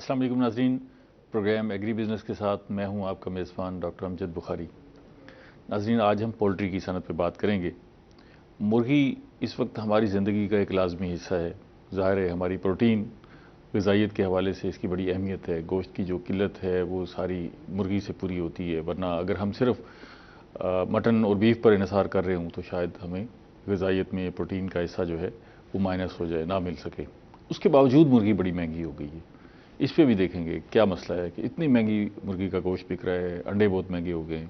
السلام علیکم ناظرین، پروگرام ایگری بزنس کے ساتھ میں ہوں آپ کا میزبان ڈاکٹر امجد بخاری۔ ناظرین، آج ہم پولٹری کی صنعت پہ بات کریں گے۔ مرغی اس وقت ہماری زندگی کا ایک لازمی حصہ ہے۔ ظاہر ہے ہماری پروٹین غذائیت کے حوالے سے اس کی بڑی اہمیت ہے۔ گوشت کی جو قلت ہے وہ ساری مرغی سے پوری ہوتی ہے، ورنہ اگر ہم صرف مٹن اور بیف پر انحصار کر رہے ہوں تو شاید ہمیں غذائیت میں پروٹین کا حصہ جو ہے وہ مائنس ہو جائے، نہ مل سکے۔ اس کے باوجود مرغی بڑی مہنگی ہو گئی ہے۔ اس پہ بھی دیکھیں گے کیا مسئلہ ہے کہ اتنی مہنگی مرغی کا گوشت بک رہا ہے، انڈے بہت مہنگے ہو گئے ہیں۔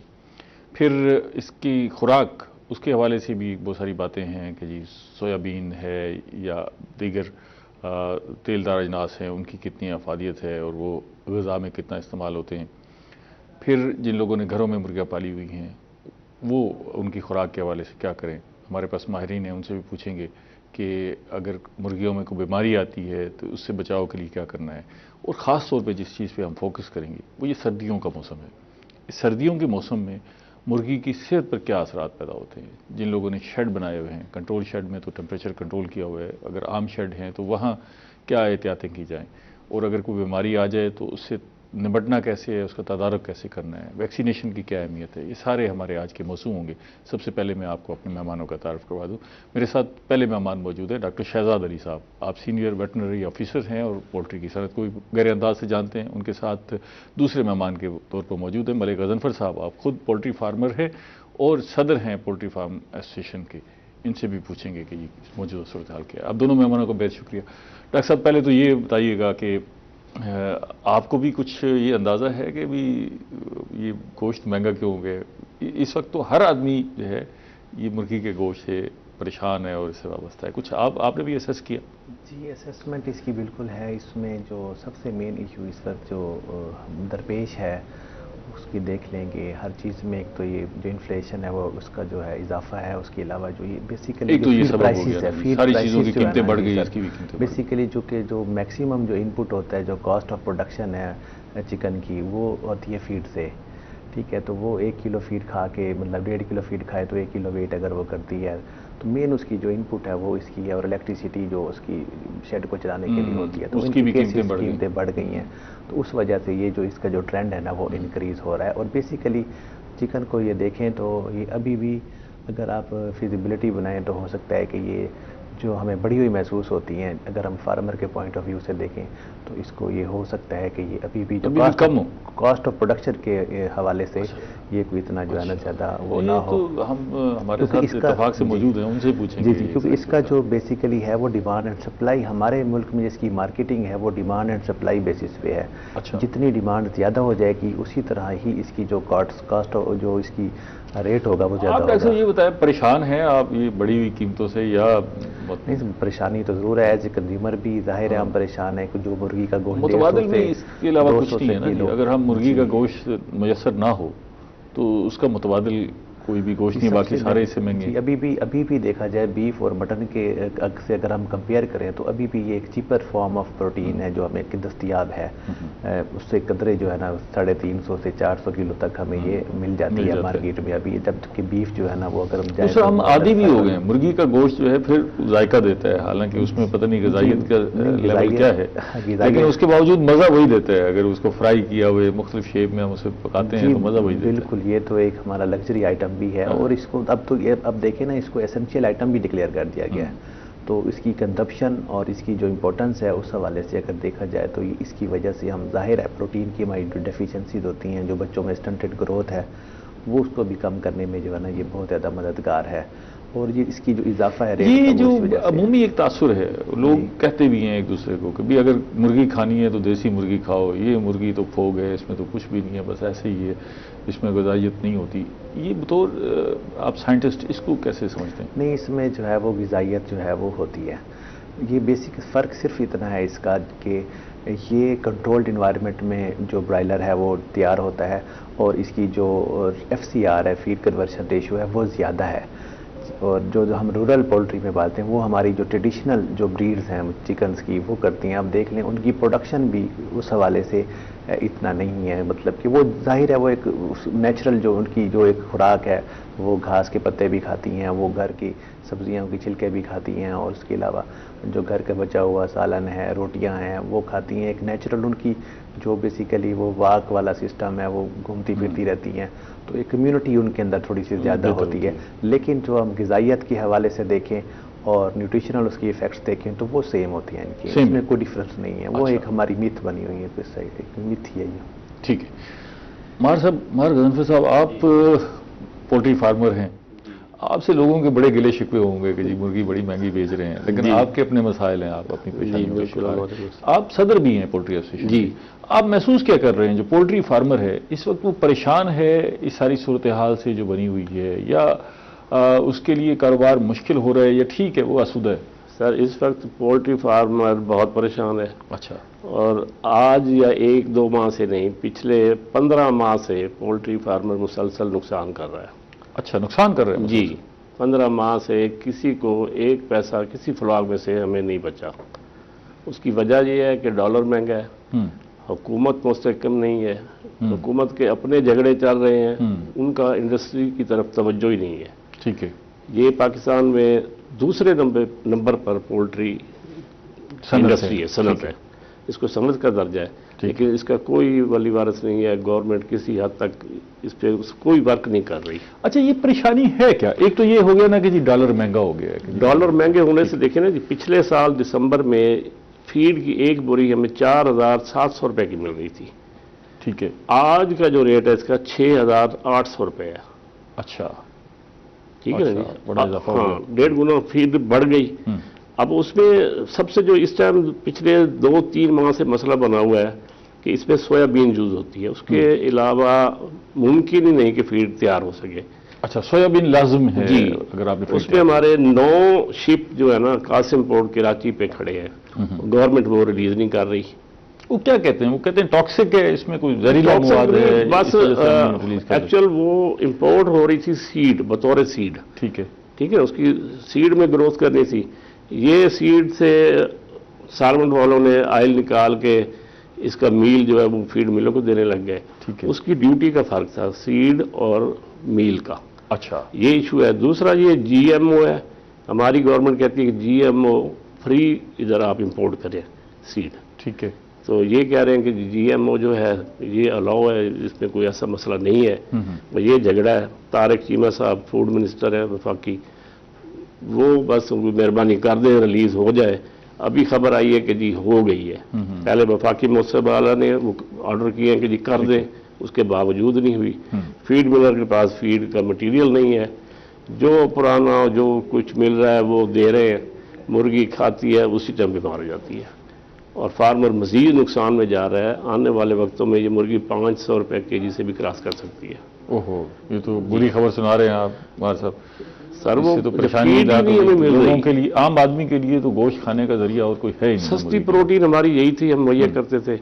پھر اس کی خوراک، اس کے حوالے سے بھی بہت ساری باتیں ہیں کہ جی سویابین ہے یا دیگر تیل دار اجناس ہیں، ان کی کتنی افادیت ہے اور وہ غذا میں کتنا استعمال ہوتے ہیں۔ پھر جن لوگوں نے گھروں میں مرغیاں پالی ہوئی ہیں وہ ان کی خوراک کے حوالے سے کیا کریں۔ ہمارے پاس ماہرین ہیں، ان سے بھی پوچھیں گے کہ اگر مرغیوں میں کوئی بیماری آتی ہے تو اس سے بچاؤ کے لیے کیا کرنا ہے۔ اور خاص طور پہ جس چیز پہ ہم فوکس کریں گے وہ یہ سردیوں کا موسم ہے۔ اس سردیوں کے موسم میں مرغی کی صحت پر کیا اثرات پیدا ہوتے ہیں۔ جن لوگوں نے شیڈ بنائے ہوئے ہیں، کنٹرول شیڈ میں تو ٹمپریچر کنٹرول کیا ہوا ہے، اگر عام شیڈ ہیں تو وہاں کیا احتیاطیں کی جائیں، اور اگر کوئی بیماری آ جائے تو اس سے نمٹنا کیسے ہے، اس کا تدارک کیسے کرنا ہے، ویکسینیشن کی کیا اہمیت ہے، یہ سارے ہمارے آج کے موضوع ہوں گے۔ سب سے پہلے میں آپ کو اپنے مہمانوں کا تعارف کروا دوں۔ میرے ساتھ پہلے مہمان موجود ہے ڈاکٹر شہزاد علی صاحب۔ آپ سینئر ویٹرنری آفیسر ہیں اور پولٹری کی صنعت کو بھی گہرے انداز سے جانتے ہیں۔ ان کے ساتھ دوسرے مہمان کے طور پر موجود ہیں ملک غضنفر صاحب۔ آپ خود پولٹری فارمر ہیں اور صدر ہیں پولٹری فارم ایسوسیشن کے۔ ان سے بھی پوچھیں گے کہ یہ موجودہ صورتحال کیا ہے۔ آپ دونوں مہمانوں کا بہت شکریہ۔ ڈاکٹر صاحب، پہلے تو یہ بتائیے گا کہ آپ کو بھی کچھ یہ اندازہ ہے کہ بھی یہ گوشت مہنگا کیوں ہو گیا؟ اس وقت تو ہر آدمی جو ہے یہ مرغی کے گوشت سے پریشان ہے اور اس سے وابستہ ہے۔ کچھ آپ نے بھی اسیس کیا؟ جی، اسیسمنٹ اس کی بالکل ہے۔ اس میں جو سب سے مین ایشو اس وقت جو درپیش ہے اس کی دیکھ لیں گے۔ ہر چیز میں ایک تو یہ جو انفلیشن ہے وہ اس کا جو ہے اضافہ ہے، اس کے علاوہ جو یہ بیسیکلی ایک تو یہ سبب ہو گیا، ساری چیزوں کی قیمتیں بڑھ گئی، اس کی بھی قیمتیں بڑھ گئی۔ بیسیکلی جو میکسیمم جو ان پٹ ہوتا ہے، جو کاسٹ آف پروڈکشن ہے چکن کی، وہ ہوتی ہے فیڈ سے، ٹھیک ہے۔ تو وہ 1 کلو فیڈ کھا کے مطلب 1.5 کلو فیڈ کھائے تو 1 کلو ویٹ اگر وہ کرتی ہے تو مین اس کی جو ان پٹ ہے وہ اس کی ہے، اور الیکٹریسٹی جو اس کی شیڈ کو چلانے کے لیے ہوتی ہے تو اس ان کی بھی قیمتیں بڑھ گئی ہیں۔ تو اس وجہ سے یہ جو اس کا جو ٹرینڈ ہے نا وہ انکریز ہو رہا ہے۔ اور بیسیکلی چکن کو یہ دیکھیں تو یہ ابھی بھی اگر آپ فیزیبلٹی بنائیں تو ہو سکتا ہے کہ یہ جو ہمیں بڑھی ہوئی محسوس ہوتی ہیں، اگر ہم فارمر کے پوائنٹ آف ویو سے دیکھیں تو اس کو یہ ہو سکتا ہے کہ یہ ابھی بھی جو کاسٹ آف پروڈکشن کے حوالے سے یہ کوئی اتنا جو ہے نا زیادہ وہ نہ ہو۔ تو ہم ہمارے ساتھ اتفاق سے موجود ہیں، ان سے پوچھیں گے۔ جی، کیونکہ اس کا جو بیسیکلی ہے وہ ڈیمانڈ اینڈ سپلائی، ہمارے ملک میں جس کی مارکیٹنگ ہے وہ ڈیمانڈ اینڈ سپلائی بیسس پہ ہے۔ جتنی ڈیمانڈ زیادہ ہو جائے گی اسی طرح ہی اس کی جو کاسٹ جو اس کی ریٹ ہوگا وہ زیادہ ہوگا۔ آپ ڈاکٹر یہ بتائیں، پریشان ہیں آپ یہ بڑی ہوئی قیمتوں سے یا نہیں؟ پریشانی تو ضرور ہے، ایز اے کنزیومر بھی ظاہر ہے ہم پریشان ہیں کہ جو مرغی کا گوشت متبادل بھی اس کے علاوہ کچھ نہیں ہے نا۔ اگر ہم مرغی کا گوشت میسر نہ ہو تو اس کا متبادل کوئی بھی گوشت نہیں، باقی سارے اس سے مہنگے۔ ابھی بھی دیکھا جائے بیف اور مٹن کے سے اگر ہم کمپیئر کریں تو ابھی بھی یہ ایک چیپر فارم آف پروٹین ہے جو ہمیں دستیاب ہے۔ اس سے قدرے جو ہے نا 350 سے 400 کلو تک ہمیں یہ مل جاتی ہے مارکیٹ میں ابھی، جبکہ بیف جو ہے نا وہ اگر ہم جائیں ہم عادی بھی ہو گئے ہیں۔ مرغی کا گوشت جو ہے پھر ذائقہ دیتا ہے، حالانکہ اس میں پتہ نہیں غذائیت کا لیول کیا ہے، لیکن اس کے باوجود مزہ وہی دیتا ہے۔ اگر اس کو فرائی کیا ہوئے مختلف شیپ میں ہم اسے پکاتے ہیں تو مزہ وہی دیتا ہے۔ بالکل، یہ تو ایک ہمارا لگژری آئٹم بھی ہے، اور اس کو اب دیکھیں نا، اس کو ایسنشیل آئٹم بھی ڈکلیئر کر دیا گیا ہے۔ تو اس کی کنزمپشن اور اس کی جو امپورٹنس ہے اس حوالے سے اگر دیکھا جائے تو اس کی وجہ سے ہم ظاہر ہے پروٹین کی ہماری جو ڈیفیشنسیز ہوتی ہیں، جو بچوں میں اسٹنٹڈ گروتھ ہے، وہ اس کو بھی کم کرنے میں جو ہے نا یہ بہت زیادہ مددگار ہے۔ اور یہ اس کی جو اضافہ ہے یہ جو عمومی ایک تاثر ہے، لوگ کہتے بھی ہیں ایک دوسرے کو کہ بھی اگر مرغی کھانی ہے تو دیسی مرغی کھاؤ، یہ مرغی تو پھوگ ہے، اس میں تو کچھ بھی نہیں ہے، بس ایسے ہی ہے، اس میں غذائیت نہیں ہوتی۔ یہ بطور آپ سائنٹسٹ اس کو کیسے سمجھتے ہیں؟ نہیں، اس میں جو ہے وہ غذائیت جو ہے وہ ہوتی ہے۔ یہ بیسک فرق صرف اتنا ہے اس کا کہ یہ کنٹرولڈ انوائرمنٹ میں جو برائلر ہے وہ تیار ہوتا ہے، اور اس کی جو FCR ہے، فیڈ کنورشن ریشو ہے، وہ زیادہ ہے، اور جو ہم رورل پولٹری میں پالتے ہیں وہ ہماری جو ٹریڈیشنل جو بریڈز ہیں چکنز کی وہ کرتی ہیں. آپ دیکھ لیں ان کی پروڈکشن بھی اس حوالے سے اتنا نہیں ہے. مطلب کہ وہ ظاہر ہے وہ ایک نیچرل جو ان کی جو ایک خوراک ہے وہ گھاس کے پتے بھی کھاتی ہیں, وہ گھر کی سبزیاں کی چھلکے بھی کھاتی ہیں, اور اس کے علاوہ جو گھر کا بچا ہوا سالن ہے, روٹیاں ہیں وہ کھاتی ہیں. ایک نیچرل ان کی جو بیسیکلی وہ واک والا سسٹم ہے وہ گھومتی پھرتی رہتی ہیں, تو ایک کمیونٹی ان کے اندر تھوڑی سی زیادہ ہوتی ہے. لیکن جو ہم غذائیت کے حوالے سے دیکھیں اور نیوٹریشنل اس کی ایفیکٹس دیکھیں تو وہ سیم ہوتی ہیں ان کی, اس میں کوئی ڈفرینس نہیں ہے. وہ ایک ہماری میتھ بنی ہوئی ہے, ایک میتھ ہی ہے یہ. ٹھیک ہے. ماہر غضنفر صاحب, آپ پولٹری فارمر ہیں, آپ سے لوگوں کے بڑے گلے شکوے ہوں گے کہ جی مرغی بڑی مہنگی بیچ رہے ہیں, لیکن آپ کے اپنے مسائل ہیں, آپ اپنی پریشانی. آپ صدر بھی ہیں پولٹری ایسوسیشن. جی, آپ محسوس کیا کر رہے ہیں جو پولٹری فارمر ہے اس وقت, وہ پریشان ہے اس ساری صورتحال سے جو بنی ہوئی ہے, یا اس کے لیے کاروبار مشکل ہو رہا ہے, یا ٹھیک ہے وہ آسودہ ہے؟ سر اس وقت پولٹری فارمر بہت پریشان ہے. اچھا. اور آج یا 1-2 ماہ سے نہیں, پچھلے 15 ماہ سے پولٹری فارمر مسلسل نقصان کر رہا ہے. اچھا, نقصان کر رہے ہیں؟ جی, 15 ماہ سے کسی کو ایک پیسہ کسی فلاگ میں سے ہمیں نہیں بچا. اس کی وجہ یہ ہے کہ ڈالر مہنگا ہے, حکومت مستحکم نہیں ہے, حکومت کے اپنے جھگڑے چل رہے ہیں, ان کا انڈسٹری کی طرف توجہ ہی نہیں ہے. ٹھیک ہے. یہ پاکستان میں دوسرے نمبر پر پولٹری انڈسٹری ہے, صنعت ہے, اس کو صنعت کا درجہ ہے, لیکن اس کا کوئی ولی وارث نہیں ہے. گورنمنٹ کسی حد تک اس پہ کوئی ورک نہیں کر رہی. اچھا, یہ پریشانی ہے کیا؟ ایک تو یہ ہو گیا نا کہ جی ڈالر مہنگا ہو گیا ہے. ڈالر مہنگے ہونے سے دیکھیں نا جی, پچھلے سال دسمبر میں فیڈ کی ایک بوری ہمیں 4700 روپے کی مل رہی تھی. ٹھیک ہے. آج کا جو ریٹ ہے اس کا 6800 روپے ہے. اچھا, ٹھیک ہے جی, ہاں 1.5 گنا فیڈ بڑھ گئی. اب اس میں سب سے جو اس ٹائم پچھلے 2-3 ماہ سے مسئلہ بنا ہوا ہے کہ اس میں سویا بین یوز ہوتی ہے, اس کے علاوہ ممکن ہی نہیں کہ فیڈ تیار ہو سکے. اچھا, سویا بین لازم ہے جی. اگر آپ نے اس میں ہمارے 9 شپ جو ہے نا قاسم پورٹ کراچی پہ کھڑے ہیں, گورنمنٹ وہ ریلیز نہیں کر رہی. وہ کیا کہتے ہیں؟ وہ کہتے ہیں ٹاکسک ہے, اس میں کوئی زہریلا مواد ہے. بس ایکچوئل وہ امپورٹ ہو رہی تھی سیڈ, بطور سیڈ. ٹھیک ہے. ٹھیک ہے, اس کی سیڈ میں گروتھ کرنی تھی. یہ سیڈ سے سالمنٹ والوں نے آئل نکال کے اس کا میل جو ہے وہ فیڈ ملوں کو دینے لگ گئے. اس کی ڈیوٹی کا فرق تھا سیڈ اور میل کا. اچھا, یہ ایشو ہے. دوسرا یہ جی ایم او ہے, ہماری گورنمنٹ کہتی ہے کہ جی ایم او فری ادھر آپ امپورٹ کریں سیڈ. ٹھیک ہے. تو یہ کہہ رہے ہیں کہ جی ایم او جو ہے یہ الاؤ ہے, اس میں کوئی ایسا مسئلہ نہیں ہے. یہ جھگڑا ہے. طارق چیمہ صاحب فوڈ منسٹر ہیں وفاقی, وہ بس مہربانی کر دیں ریلیز ہو جائے. ابھی خبر آئی ہے کہ جی ہو گئی ہے. پہلے وفاقی مؤثر والا نے وہ آرڈر کیے ہیں کہ جی کر دیں, اس کے باوجود نہیں ہوئی. فیڈ ملر کے پاس فیڈ کا مٹیریل نہیں ہے, جو پرانا جو کچھ مل رہا ہے وہ دے رہے ہیں. مرغی کھاتی ہے, اسی ٹائم بیمار ہو جاتی ہے, اور فارمر مزید نقصان میں جا رہا ہے. آنے والے وقتوں میں یہ مرغی 500 روپے kg سے بھی کراس کر سکتی ہے. اوہو, یہ تو بری خبر سنا رہے ہیں آپ ماہر صاحب. سر وہ تو پریشانی لوگوں کے لیے, عام آدمی کے لیے تو گوشت کھانے کا ذریعہ اور کوئی ہے ہی نہیں. سستی پروٹین ہماری یہی تھی, ہم مہیا کرتے تھے,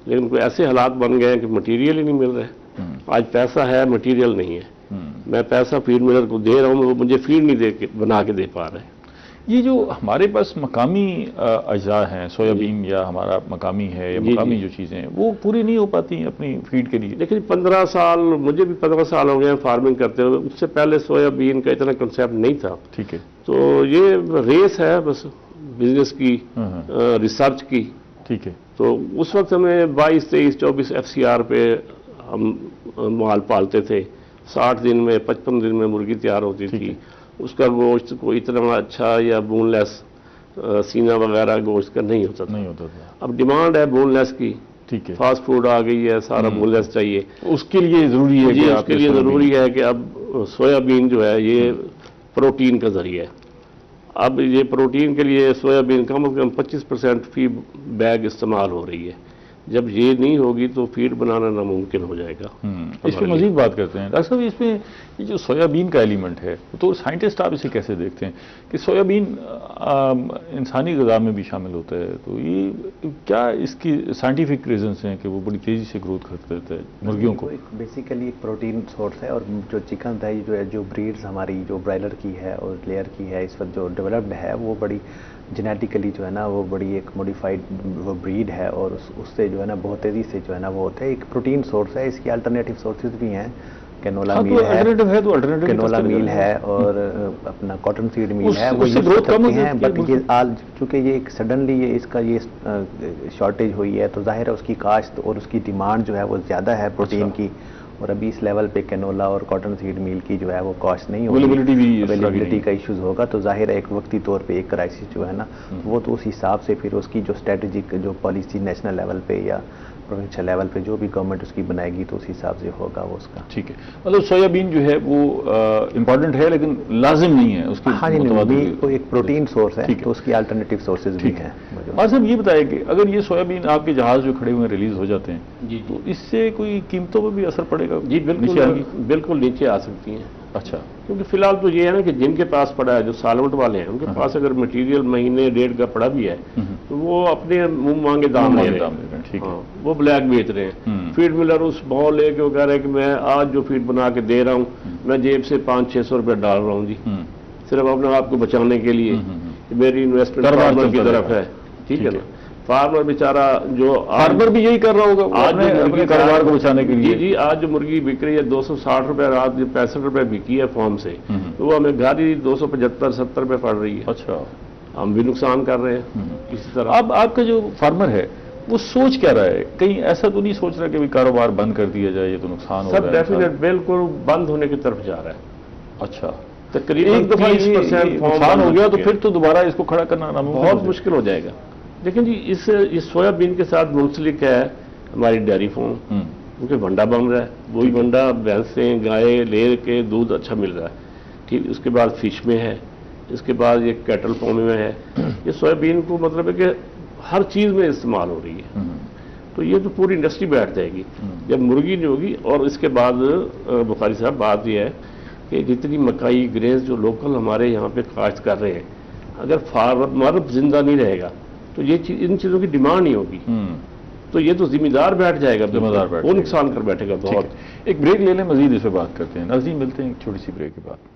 لیکن کوئی ایسے حالات بن گئے ہیں کہ مٹیریل ہی نہیں مل رہے. آج پیسہ ہے, مٹیریل نہیں ہے. میں پیسہ فیڈ ملر کو دے رہا ہوں, وہ مجھے فیڈ نہیں بنا کے دے پا رہے. یہ جو ہمارے پاس مقامی اجزاء ہیں, سویا بین یا ہمارا مقامی ہے, یا مقامی جو چیزیں ہیں وہ پوری نہیں ہو پاتی ہیں اپنی فیڈ کے لیے. لیکن 15 سال, مجھے بھی 15 سال ہو گئے ہیں فارمنگ کرتے ہوئے. اس سے پہلے سویا بین کا اتنا کنسیپٹ نہیں تھا. ٹھیک ہے. تو یہ ریس ہے بس بزنس کی, ریسرچ کی. ٹھیک ہے. تو اس وقت ہمیں 22, 23, 24 FCR پہ ہم مال پالتے تھے. 60 دن میں 55 دن میں مرغی تیار ہوتی تھی. اس کا گوشت کو اتنا اچھا یا بون لیس سینہ وغیرہ گوشت کا نہیں ہوتا تھا. اب ڈیمانڈ ہے بون لیس کی. ٹھیک ہے. فاسٹ فوڈ آ گئی ہے, سارا بون لیس چاہیے. اس کے لیے ضروری ہے جی, اس کے لیے ضروری ہے کہ اب سویا بین جو ہے یہ پروٹین کا ذریعہ ہے. اب یہ پروٹین کے لیے سویا بین کم از کم 25% فی بیگ استعمال ہو رہی ہے. جب یہ نہیں ہوگی تو فیڈ بنانا ناممکن ہو جائے گا. اس پہ مزید بات کرتے ہیں. ڈاکٹر صاحب اس میں یہ جو سویابین کا ایلیمنٹ ہے تو سائنٹسٹ آپ اسے کیسے دیکھتے ہیں کہ سویابین انسانی غذا میں بھی شامل ہوتا ہے، تو یہ کیا اس کی سائنٹیفک ریزنس ہیں کہ وہ بڑی تیزی سے گروتھ کرتا ہے مرغیوں کو؟ بیسیکلی ایک پروٹین سورس ہے، اور جو چکن ہے جو بریڈز ہماری جو برائلر کی ہے اور لیئر کی ہے اس وقت جو ڈیولپڈ ہے، وہ بڑی جینیٹیکلی جو ہے نا وہ بڑی ایک موڈیفائڈ وہ بریڈ ہے، اور اس سے جو ہے نا بہت تیزی سے جو ہے نا وہ ہوتا ہے. ایک پروٹین سورس ہے. اس کی الٹرنیٹیو سورسز بھی ہیں. کینولا میل ہے، کینولا میل ہے، اور اپنا کاٹن سیڈ میل ہے. وہ یوز کرتے ہیں، بٹ یہ چونکہ یہ ایک سڈنلی اس کا یہ شارٹیج ہوئی ہے تو ظاہر ہے اس کی کاشت اور اس کی ڈیمانڈ جو ہے وہ زیادہ ہے پروٹین کی، اور ابھی اس لیول پہ کینولا اور کاٹن سیڈ میل کی جو ہے وہ کاسٹ نہیں ہوگی، اویلیبلٹی کا ایشوز ہوگا. تو ظاہر ہے ایک وقتی طور پہ ایک کرائسس جو ہے نا وہ تو اس حساب سے پھر اس کی جو اسٹریٹجک جو پالیسی نیشنل لیول پہ یا پروونشل لیول پہ جو بھی گورنمنٹ اس کی بنائے گی تو اس حساب سے ہوگا وہ اس کا. ٹھیک ہے، مطلب سویابین جو ہے وہ امپورٹنٹ ہے لیکن لازم نہیں ہے اس کی. ہاں جی، وہ ایک پروٹین سورس ہے تو اس کی الٹرنیٹیو سورسز بھی ہیں. اور صاحب یہ بتائیں کہ اگر یہ سویابین آپ کے جہاز جو کھڑے ہوئے ریلیز ہو جاتے ہیں جی تو اس سے کوئی قیمتوں پر بھی اثر پڑے گا؟ جی بالکل نیچے آ سکتی ہیں. اچھا، کیونکہ فی الحال تو یہ ہے نا کہ جن کے پاس پڑا ہے جو سالوٹ والے ہیں ان کے پاس اگر مٹیریل مہینے ڈیڑھ کا پڑا بھی ہے تو وہ اپنے منہ مانگے دام لے رہے ہیں. وہ بلیک بیچ رہے ہیں. فیڈ ملر اس بھاؤ لے کے وہ کہہ رہے ہیں کہ میں آج جو فیڈ بنا کے دے رہا ہوں میں جیب سے 500-600 روپے ڈال رہا ہوں جی، صرف اپنے آپ کو بچانے کے لیے. میری انویسٹمنٹ فارمر کی طرف ہے. ٹھیک ہے نا، فارمر بیچارہ جو فارمر بھی یہی کر رہا ہوگا آج اپنے کاروبار کو بچانے کے لیے. جی آج جو مرغی بک رہی ہے 260 روپے، رات 65 روپے بکی ہے فارم سے، تو وہ ہمیں گھر ہی 275-70 روپے پڑ رہی ہے. اچھا، ہم بھی نقصان کر رہے ہیں اسی طرح. اب آپ کا جو فارمر ہے وہ سوچ کیا رہا ہے؟ کہیں ایسا تو نہیں سوچ رہا کہ کاروبار بند کر دیا جائے، یہ تو نقصان ہو رہا ہے؟ سب ڈیفینیٹ بالکل بند ہونے کی طرف جا رہا ہے. اچھا، تقریباً ایک دفعہ نقصان ہو گیا تو پھر تو دوبارہ اس کو کھڑا کرنا بہت مشکل ہو جائے گا. لیکن جی اس سویابین کے ساتھ منسلک ہے ہماری ڈیری فارم، کیونکہ ونڈا بن رہا ہے. وہی ونڈا بھینسیں گائے لے کے دودھ اچھا مل رہا ہے. ٹھیک، اس کے بعد فش میں ہے، اس کے بعد یہ کیٹل فارم میں ہے. یہ سویابین کو مطلب ہے کہ ہر چیز میں استعمال ہو رہی ہے. تو یہ تو پوری انڈسٹری بیٹھ جائے گی جب مرغی نہیں ہوگی. اور اس کے بعد بخاری صاحب بات یہ ہے کہ جتنی مکئی گرینز جو لوکل ہمارے یہاں پہ کاشت کر رہے ہیں، اگر فارمر زندہ نہیں رہے گا تو یہ ان چیزوں کی ڈیمانڈ نہیں ہوگی. تو یہ تو ذمہ دار بیٹھ جائے گا، وہ نقصان کر بیٹھے گا بہت. ایک بریک لے لیں، مزید اس پہ بات کرتے ہیں. ناظرین ملتے ہیں ایک چھوٹی سی بریک کے بعد.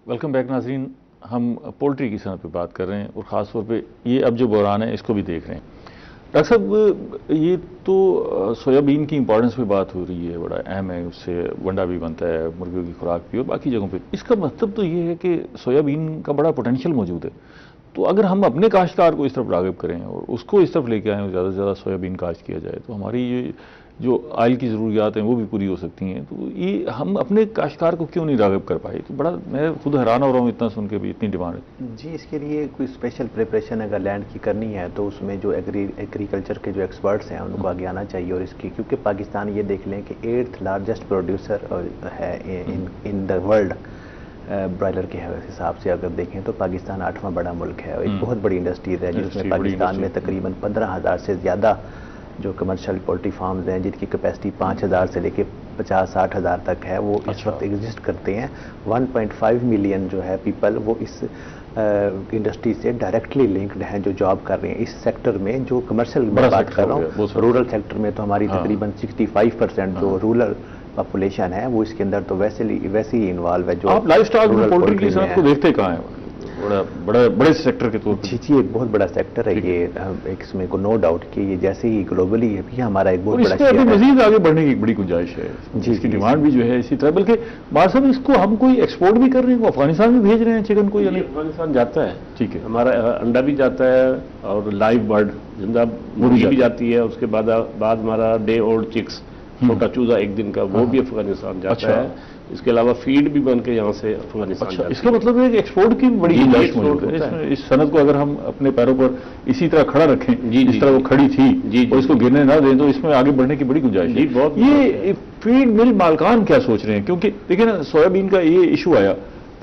ویلکم بیک ناظرین. ہم پولٹری کی صنعت پہ بات کر رہے ہیں اور خاص طور پہ یہ اب جو بحران ہے اس کو بھی دیکھ رہے ہیں. ڈاکٹر صاحب یہ تو سویابین کی امپورٹنس پہ بات ہو رہی ہے، بڑا اہم ہے، اس سے ونڈا بھی بنتا ہے، مرغیوں کی خوراک بھی اور باقی جگہوں پہ. اس کا مطلب تو یہ ہے کہ سویابین کا بڑا پوٹینشیل موجود ہے. تو اگر ہم اپنے کاشتکار کو اس طرف راغب کریں اور اس کو اس طرف لے کے آئیں اور زیادہ سے زیادہ سویابین کاشت کیا جائے تو ہماری یہ جو آئل کی ضروریات ہیں وہ بھی پوری ہو سکتی ہیں. تو یہ ہم اپنے کاشتکار کو کیوں نہیں راغب کر پائے؟ تو بڑا میں خود حیران ہو رہا ہوں اتنا سن کے بھی، اتنی ڈیمانڈ ہے. جی، اس کے لیے کوئی اسپیشل پریپریشن اگر لینڈ کی کرنی ہے تو اس میں جو ایگریکلچر کے جو ایکسپرٹس ہیں ان کو آگے آنا چاہیے. اور اس کی کیونکہ پاکستان یہ دیکھ لیں کہ 8th لارجسٹ پروڈیوسر ہے ان دا ورلڈ برائلر کے حساب سے اگر دیکھیں تو پاکستان 8واں بڑا ملک ہے. ایک بہت بڑی انڈسٹری ہے جس میں پاکستان میں تقریباً 15,000 سے زیادہ جو کمرشل پولٹری فارمز ہیں جن کی کیپیسٹی 5,000 سے لے کے 50-60,000 تک ہے، وہ اس وقت ایگزسٹ کرتے ہیں. 1.5 ملین جو ہے پیپل وہ اس انڈسٹری سے ڈائریکٹلی لنکڈ ہیں جو جاب کر رہے ہیں اس سیکٹر میں. جو کمرشل میں بات کر رہا ہوں، رورل سیکٹر میں تو ہماری تقریباً 65% جو رورل پاپولیشن ہے وہ اس کے اندر تو ویسے ہی انوالو ہے. جو آپ لائف اسٹاک میں پولٹری کی صنعت کو دیکھتے کہاں ہیں؟ بڑے سیکٹر کے طور پر. جی ایک بہت بڑا سیکٹر ہے یہ، ایک اس میں کو نو ڈاؤٹ کہ یہ جیسے ہی گلوبلی بھی ہمارا ایک بہت بڑا شیئر ہے. مزید آگے بڑھنے کی ایک بڑی گنجائش ہے جی، اس کی ڈیمانڈ بھی جو ہے اسی طرح. بلکہ مار صاحب اس کو ہم کوئی ایکسپورٹ بھی کر رہے ہیں، افغانستان میں بھیج رہے ہیں چکن کو؟ یعنی افغانستان جاتا ہے. ٹھیک ہے، ہمارا انڈا بھی جاتا ہے اور لائیو برڈ زندہ مرغی بھی جاتی ہے. اس کے بعد ہمارا ڈے اولڈ چکس چھوٹا چوزا 1 دن کا وہ بھی افغانستان جاتا ہے. اس کے علاوہ فیڈ بھی بن کے یہاں سے افغانستان جاتا ہے. اس کا مطلب ہے کہ ایکسپورٹ کی بڑی گنجائش موجود ہے. اس صنعت کو اگر ہم اپنے پیروں پر اسی طرح کھڑا رکھیں جس طرح وہ کھڑی تھی اور اس کو گرنے نہ دیں تو اس میں آگے بڑھنے کی بڑی گنجائش ہے. یہ فیڈ مل مالکان کیا سوچ رہے ہیں؟ کیونکہ دیکھیں نا سویابین کا یہ ایشو آیا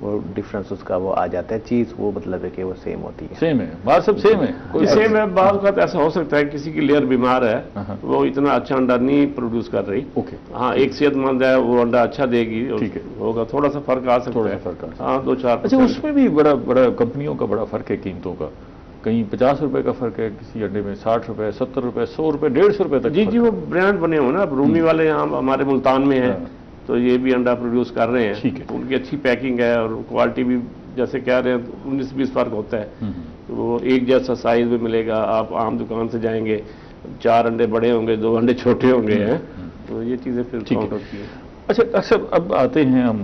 وہ ڈفرینس اس کا وہ آ جاتا ہے. چیز وہ مطلب ہے کہ وہ سیم ہوتی ہے. سیم ہے، بات سب سیم ہے. کوئی سیم ہے. بعض اوقات ایسا ہو سکتا ہے کسی کی لیئر بیمار ہے، وہ اتنا اچھا انڈا نہیں پروڈیوس کر رہی. اوکے. ہاں ایک صحت مند ہے وہ انڈا اچھا دے گی. ٹھیک ہے. ہوگا تھوڑا سا فرق آ سکتا ہے. ہاں 2-4%. اچھا اس میں بھی بڑا کمپنیوں کا بڑا فرق ہے قیمتوں کا. کہیں 50 روپے کا فرق ہے کسی انڈے میں، 60 روپے، 70 روپے، 100 روپے، 150 روپے تک. جی وہ برانڈ بنے ہوئے نا. اب رومی والے یہاں ہمارے ملتان میں ہیں تو یہ بھی انڈا پروڈیوس کر رہے ہیں. ٹھیک ہے. ان کی اچھی پیکنگ ہے اور کوالٹی بھی جیسے کہہ رہے ہیں 19-20 فرق ہوتا ہے. وہ ایک جیسا سائز میں ملے گا. آپ عام دکان سے جائیں گے 4 انڈے بڑے ہوں گے، 2 انڈے چھوٹے ہوں گے. تو یہ چیزیں پھر کاؤنٹ ہوتی ہیں. اچھا اکثر اب آتے ہیں ہم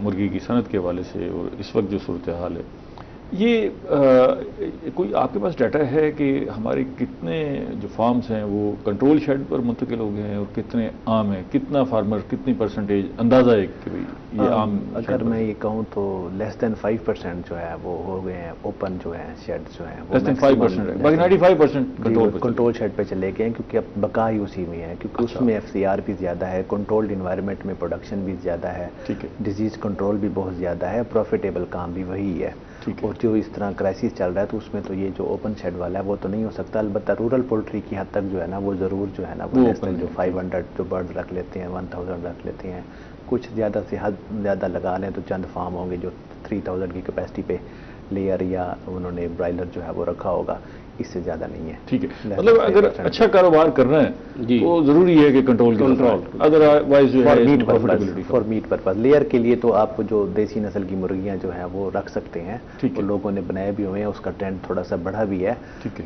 مرغی کی صنعت کے حوالے سے، اور اس وقت جو صورتحال ہے یہ کوئی آپ کے پاس ڈیٹا ہے کہ ہمارے کتنے جو فارمز ہیں وہ کنٹرول شیڈ پر منتقل ہو گئے ہیں اور کتنے عام ہیں؟ کتنا فارمر، کتنی پرسنٹیج اندازہ ہے کہ بھئی یہ عام؟ اگر میں یہ کہوں تو لیس دین 5% جو ہے وہ ہو گئے ہیں اوپن جو ہیں شیڈ جو ہیں. لیس دین 5% ہے، باقی 95% کنٹرول شیڈ پہ چلے گئے ہیں کیونکہ اب بقا ہی اسی میں ہے. کیونکہ اس میں FCR بھی زیادہ ہے، کنٹرولڈ انوائرمنٹ میں پروڈکشن بھی زیادہ ہے، ڈیزیز کنٹرول بھی بہت زیادہ ہے، پروفیٹیبل کام بھی وہی ہے. اور جو اس طرح کرائسس چل رہا ہے تو اس میں تو یہ جو اوپن شیڈ والا ہے وہ تو نہیں ہو سکتا. البتہ رورل پولٹری کی حد تک جو ہے نا وہ ضرور جو ہے نا وہ جو 500 جو برڈ رکھ لیتے ہیں، 1000 رکھ لیتے ہیں. کچھ زیادہ سے حد زیادہ لگا لیں تو چند فارم ہوں گے جو 3000 کی کیپیسٹی پہ لیئر یا انہوں نے برائلر جو ہے وہ رکھا ہوگا. اس سے زیادہ نہیں ہے. ٹھیک ہے. مطلب اگر اچھا کاروبار کرنا ہے تو ضروری ہے کہ کنٹرول ادروائز جو ہے فار میٹ پرپز. لیئر کے لیے تو آپ جو دیسی نسل کی مرغیاں جو ہیں وہ رکھ سکتے ہیں. وہ لوگوں نے بنائے بھی ہوئے ہیں، اس کا ٹرینڈ تھوڑا سا بڑھا بھی ہے.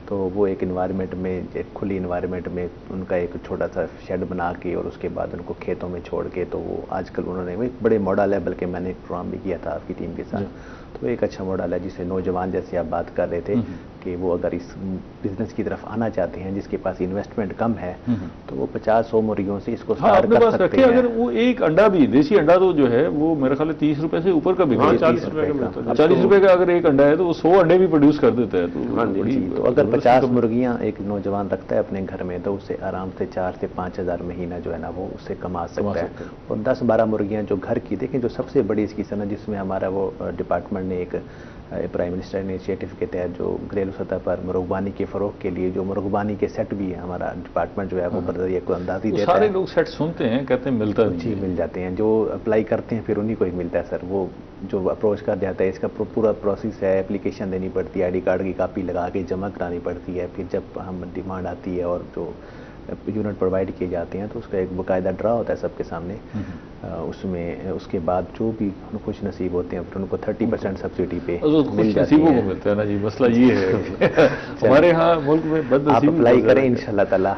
تو وہ ایک انوائرمنٹ میں، ایک کھلی انوائرمنٹ میں ان کا ایک چھوٹا سا شیڈ بنا کے اور اس کے بعد ان کو کھیتوں میں چھوڑ کے، تو وہ آج کل انہوں نے ایک بڑے ماڈل ہے. بلکہ میں نے ایک پروگرام بھی کیا تھا آپ کی ٹیم کے ساتھ. تو ایک اچھا ماڈل ہے جسے نوجوان جیسے آپ بات کر رہے تھے کہ وہ اگر اس بزنس کی طرف آنا چاہتے ہیں جس کے پاس انویسٹمنٹ کم ہے تو وہ 50-100 مرغیوں سے اس کو سٹارٹ کر سکتے ہیں. اگر وہ ایک انڈا بھی دیسی انڈا تو جو ہے وہ میرے خیال 30 روپے سے اوپر کا بھی 40 روپے کا اگر ایک انڈا ہے تو وہ 100 انڈے بھی پروڈیوس کر دیتا ہے. تو اگر 50 مرغیاں ایک نوجوان رکھتا ہے اپنے گھر میں تو اسے آرام سے 4 سے 5 ہزار مہینہ جو ہے نا وہ اس سے کما سکتا ہے. اور 10-12 مرغیاں جو گھر کی، دیکھیں جو سب سے بڑی اس کی صنعت جس میں ہمارا وہ ڈپارٹمنٹ نے ایک پرائم منسٹر انیشیٹو کے تحت جو گھریلو سطح پر مرغبانی کے فروغ کے لیے جو مرغبانی کے سیٹ بھی ہے ہمارا ڈپارٹمنٹ جو ہے وہ برضیہ کو اندازی دیتا ہے. سارے لوگ سیٹ سنتے ہیں کہتے ہیں ملتا نہیں. جی مل جاتے ہیں. جو اپلائی کرتے ہیں پھر انہی کو ہی ملتا ہے سر. وہ جو اپروچ کر جاتا ہے اس کا پورا پروسیس ہے. اپلیکیشن دینی پڑتی ہے، ID کارڈ کی کاپی لگا کے جمع کرانی پڑتی ہے. پھر جب ہم ڈیمانڈ آتی ہے اور جو یونٹ پرووائڈ کیے جاتے ہیں تو اس کا ایک باقاعدہ ڈرا ہوتا ہے سب کے سامنے. اس میں اس کے بعد جو بھی خوش نصیب ہوتے ہیں پھر ان کو 30% سبسڈی پہ مل جاتی ہے. کو ملتا ہے نا جی. مسئلہ یہ ہے ہمارے ہاں ملک میں بد نصیبی. آپ اپلائی کریں انشاءاللہ تعالیٰ،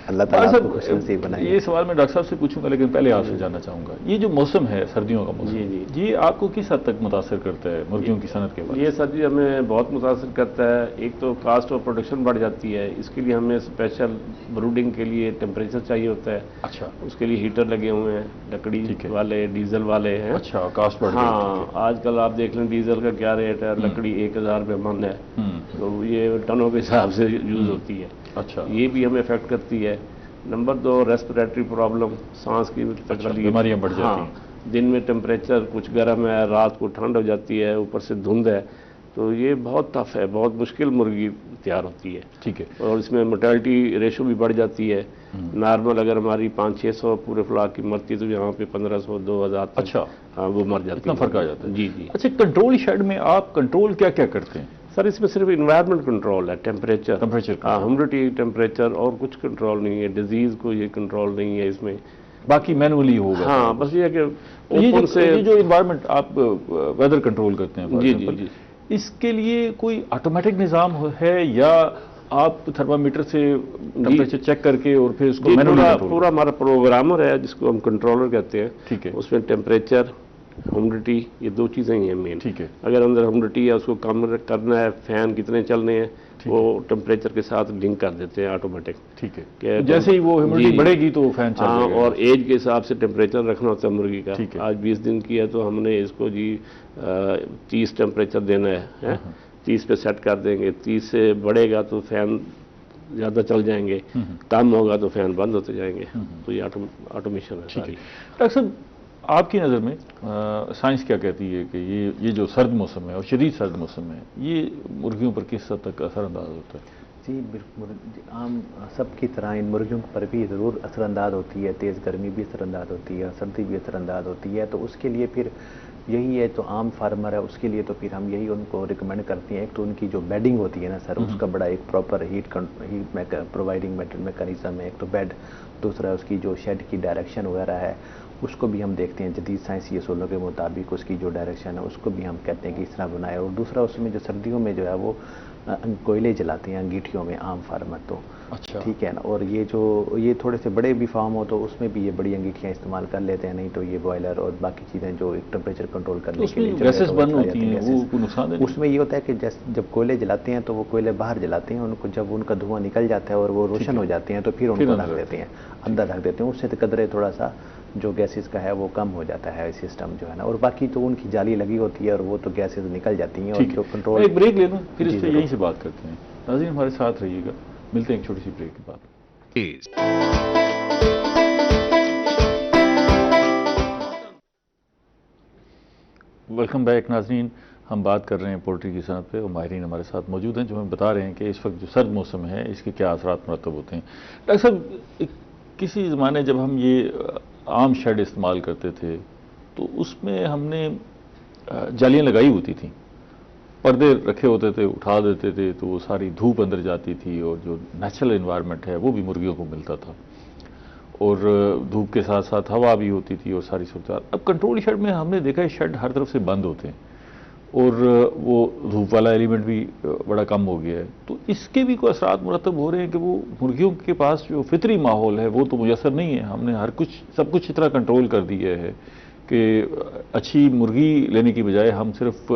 اللہ تعالیٰ آپ کو خوش نصیب بنائے. یہ سوال میں ڈاکٹر صاحب سے پوچھوں گا لیکن پہلے آپ سے جاننا چاہوں گا یہ جو موسم ہے سردیوں کا موسم، یہ آپ کو کس حد تک متاثر کرتا ہے مرغیوں کی صنعت کے بعد؟ یہ سردی ہمیں بہت متاثر کرتا ہے. ایک تو کاسٹ آف پروڈکشن بڑھ جاتی ہے. اس کے لیے ہمیں اسپیشل بروڈنگ کے لیے ٹیمپریچر چاہیے ہوتا ہے. اچھا. اس کے لیے ہیٹر لگے ہوئے ہیں، لکڑی والے، ڈیزل والے ہیں. اچھا کاسٹ بڑھ. ہاں آج کل آپ دیکھ لیں ڈیزل کا کیا ریٹ ہے. لکڑی 1000 روپے من ہے تو یہ ٹنوں کے حساب سے یوز ہوتی ہے. اچھا یہ بھی ہمیں افیکٹ کرتی ہے. نمبر 2 ریسپریٹری پرابلم، سانس کی بیماریاں بڑھ جاتی ہیں. دن میں ٹیمپریچر کچھ گرم ہے، رات کو ٹھنڈ ہو جاتی ہے، اوپر سے دھند ہے. تو یہ بہت ٹف ہے، بہت مشکل مرغی تیار ہوتی ہے. ٹھیک ہے. اور اس میں mortality ریشو بھی بڑھ جاتی ہے. نارمل اگر ہماری 500-600 پورے فلاک کی مرتی تو یہاں پہ 1500-2000 تک. اچھا. ہاں وہ مر جاتی ہے. اتنا فرق آ جاتا ہے. جی جی. اچھا کنٹرول شیڈ میں آپ کنٹرول کیا کیا کرتے ہیں؟ سر اس میں صرف انوائرمنٹ کنٹرول ہے، ٹیمپریچر، ہیومیڈیٹی، ٹیمپریچر، اور کچھ کنٹرول نہیں ہے. ڈیزیز کو یہ کنٹرول نہیں ہے اس میں. باقی مینولی ہوگا. ہاں بس یہ کہ یہ جو انوائرمنٹ آپ ویدر کنٹرول کرتے ہیں جی جی جی اس کے لیے کوئی آٹومیٹک نظام ہے یا آپ تھرمامیٹر سے ٹیمپریچر چیک کر کے اور پھر اس کو پورا ہمارا پروگرامر ہے جس کو ہم کنٹرولر کہتے ہیں. ٹھیک ہے. اس میں ٹیمپریچر، ہیومیڈیٹی، یہ 2 چیزیں ہی ہیں مین. ٹھیک ہے. اگر اندر ہیومیڈیٹی ہے اس کو کم کرنا ہے، فین کتنے چلنے ہیں وہ ٹیمپریچر کے ساتھ لنک کر دیتے ہیں آٹومیٹک. ٹھیک ہے. جیسے ہی وہ ہیومیڈیٹی بڑھے گی تو فین چل جائے گا. اور ایج کے حساب سے ٹیمپریچر رکھنا ہوتا ہے مرغی کا. ٹھیک ہے. آج 20 دن کی ہے تو ہم نے اس کو 30 ٹیمپریچر دینا ہے. 30 پہ سیٹ کر دیں گے. 30 سے بڑھے گا تو فین زیادہ چل جائیں گے، کم ہوگا تو فین بند ہوتے جائیں گے. تو یہ آٹومیشن ہے. ٹھیک ہے. ڈاکٹر صاحب آپ کی نظر میں سائنس کیا کہتی ہے کہ یہ جو سرد موسم ہے اور شدید سرد موسم ہے یہ مرغیوں پر کس حد تک اثر انداز ہوتا ہے؟ جی بالکل، عام سب کی طرح ان مرغیوں پر بھی ضرور اثر انداز ہوتی ہے، تیز گرمی بھی اثر انداز ہوتی ہے، سردی بھی اثر انداز ہوتی ہے. تو اس کے لیے پھر یہی ہے جو عام فارمر ہے اس کے لیے تو پھر ہم یہی ان کو ریکمینڈ کرتے ہیں. ایک تو ان کی جو بیڈنگ ہوتی ہے نا سر، اس کا بڑا ایک پراپر ہیٹ پرووائڈنگ میکانزم ہے. ایک تو بیڈ، دوسرا اس کی جو شیڈ کی ڈائریکشن وغیرہ ہے اس کو بھی ہم دیکھتے ہیں جدید سائنسی اصولوں کے مطابق اس کی جو ڈائریکشن ہے اس کو بھی ہم کہتے ہیں کہ اس طرح بنائے. اور دوسرا اس میں جو سردیوں میں جو ہے وہ کوئلے جلاتے ہیں انگیٹھیوں میں عام فارمر تو. اچھا ٹھیک ہے نا. اور یہ تھوڑے سے بڑے بھی فارم ہو تو اس میں بھی یہ بڑی انگیٹھیاں استعمال کر لیتے ہیں، نہیں تو یہ بوائلر اور باقی چیزیں جو ایک ٹمپریچر کنٹرول کرنے کے لیے گیسز بند ہوتی ہیں وہ کوئی نقصان نہیں؟ اس میں یہ ہوتا ہے کہ جب کوئلے جلاتے ہیں تو وہ کوئلے باہر جلاتے ہیں، ان کو جب ان کا دھواں نکل جاتا ہے اور وہ روشن ہو جاتے ہیں تو پھر ان کو رکھ دیتے ہیں، اندر رکھ دیتے ہیں. اس سے قدرے تھوڑا سا جو گیسز کا ہے وہ کم ہو جاتا ہے سسٹم جو ہے نا. اور باقی تو ان کی جالی لگی ہوتی ہے اور وہ تو گیسز نکل جاتی ہیں. اور جو کنٹرول، ایک بریک لے لوں پھر اس پہ یہیں سے بات کرتے ہیں. ناظرین ہمارے ساتھ رہیے گا، ملتے ہیں ایک چھوٹی سی بریک کے بعد. ویلکم بیک ناظرین. ہم بات کر رہے ہیں پولٹری کی صنعت پہ اور ماہرین ہمارے ساتھ موجود ہیں جو ہمیں بتا رہے ہیں کہ اس وقت جو سرد موسم ہے اس کے کیا اثرات مرتب ہوتے ہیں. ڈاکٹر صاحب کسی زمانے جب ہم یہ عام شیڈ استعمال کرتے تھے تو اس میں ہم نے جالیاں لگائی ہوتی تھیں، پردے رکھے ہوتے تھے، اٹھا دیتے تھے تو وہ ساری دھوپ اندر جاتی تھی اور جو نیچرل انوائرمنٹ ہے وہ بھی مرغیوں کو ملتا تھا اور دھوپ کے ساتھ ساتھ ہوا بھی ہوتی تھی اور ساری صورتحال. اب کنٹرول شیڈ میں ہم نے دیکھا ہے شیڈ ہر طرف سے بند ہوتے ہیں اور وہ دھوپ والا ایلیمنٹ بھی بڑا کم ہو گیا ہے. تو اس کے بھی کوئی اثرات مرتب ہو رہے ہیں کہ وہ مرغیوں کے پاس جو فطری ماحول ہے وہ تو میسر نہیں ہے. ہم نے سب کچھ اتنا کنٹرول کر دیا ہے کہ اچھی مرغی لینے کی بجائے ہم صرف